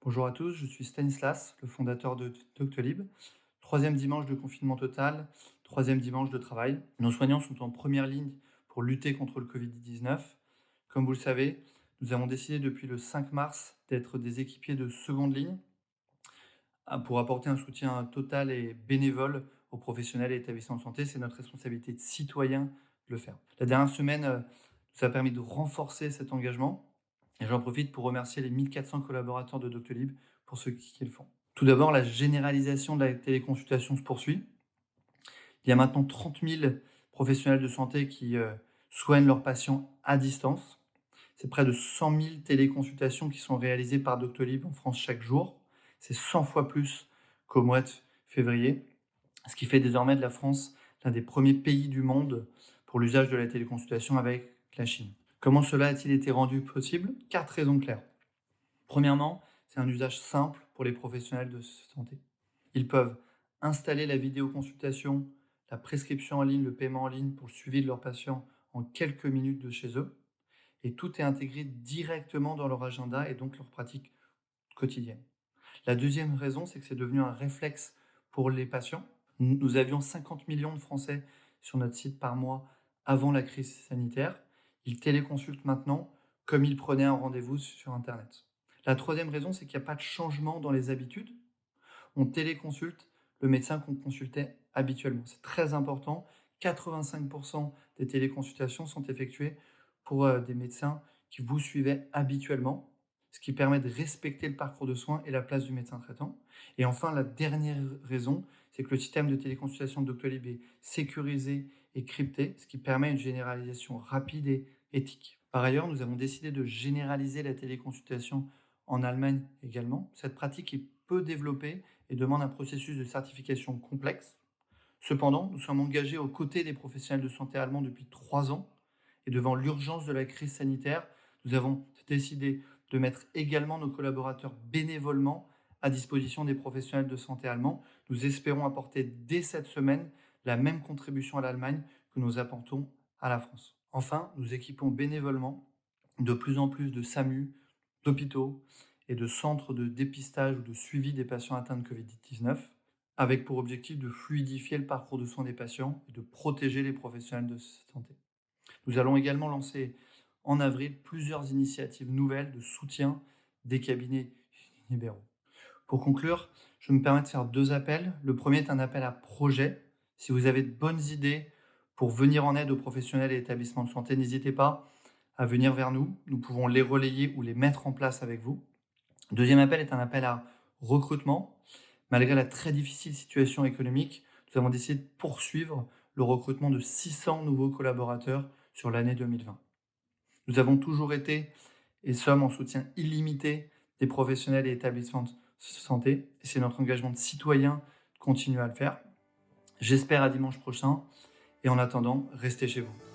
Bonjour à tous, je suis Stanislas, le fondateur de Doctolib. Troisième dimanche de confinement total, troisième dimanche de travail. Nos soignants sont en première ligne pour lutter contre le Covid-19. Comme vous le savez, nous avons décidé depuis le 5 mars d'être des équipiers de seconde ligne pour apporter un soutien total et bénévole aux professionnels et établissements de santé. C'est notre responsabilité de citoyen de le faire. La dernière semaine nous a permis de renforcer cet engagement. Et j'en profite pour remercier les 1400 collaborateurs de Doctolib pour ce qu'ils font. Tout d'abord, la généralisation de la téléconsultation se poursuit. Il y a maintenant 30 000 professionnels de santé qui soignent leurs patients à distance. C'est près de 100 000 téléconsultations qui sont réalisées par Doctolib en France chaque jour. C'est 100 fois plus qu'au mois de février, ce qui fait désormais de la France l'un des premiers pays du monde pour l'usage de la téléconsultation avec la Chine. Comment cela a-t-il été rendu possible? 4 raisons claires. Premièrement, c'est un usage simple pour les professionnels de santé. Ils peuvent installer la vidéoconsultation, la prescription en ligne, le paiement en ligne pour le suivi de leurs patients en quelques minutes de chez eux. Et tout est intégré directement dans leur agenda et donc leur pratique quotidienne. La deuxième raison, c'est que c'est devenu un réflexe pour les patients. Nous avions 50 millions de Français sur notre site par mois avant la crise sanitaire. Ils téléconsultent maintenant comme ils prenaient un rendez-vous sur Internet. La troisième raison, c'est qu'il n'y a pas de changement dans les habitudes. On téléconsulte le médecin qu'on consultait habituellement. C'est très important. 85% des téléconsultations sont effectuées pour des médecins qui vous suivaient habituellement, ce qui permet de respecter le parcours de soins et la place du médecin traitant. Et enfin, la dernière raison, c'est que le système de téléconsultation de Doctolib est sécurisé et crypté, ce qui permet une généralisation rapide et éthique. Par ailleurs, nous avons décidé de généraliser la téléconsultation en Allemagne également. Cette pratique est peu développée et demande un processus de certification complexe. Cependant, nous sommes engagés aux côtés des professionnels de santé allemands depuis 3 ans et devant l'urgence de la crise sanitaire, nous avons décidé de mettre également nos collaborateurs bénévolement à disposition des professionnels de santé allemands. Nous espérons apporter dès cette semaine la même contribution à l'Allemagne que nous apportons à la France. Enfin, nous équipons bénévolement de plus en plus de SAMU, d'hôpitaux et de centres de dépistage ou de suivi des patients atteints de Covid-19, avec pour objectif de fluidifier le parcours de soins des patients et de protéger les professionnels de santé. Nous allons également lancer en avril plusieurs initiatives nouvelles de soutien des cabinets libéraux. Pour conclure, je me permets de faire 2 appels. Le premier est un appel à projet. Si vous avez de bonnes idées pour venir en aide aux professionnels et établissements de santé, n'hésitez pas à venir vers nous. Nous pouvons les relayer ou les mettre en place avec vous. Le deuxième appel est un appel à recrutement. Malgré la très difficile situation économique, nous avons décidé de poursuivre le recrutement de 600 nouveaux collaborateurs sur l'année 2020. Nous avons toujours été et sommes en soutien illimité des professionnels et établissements de santé. Et c'est notre engagement de citoyen de continuer à le faire. J'espère à dimanche prochain. Et en attendant, restez chez vous.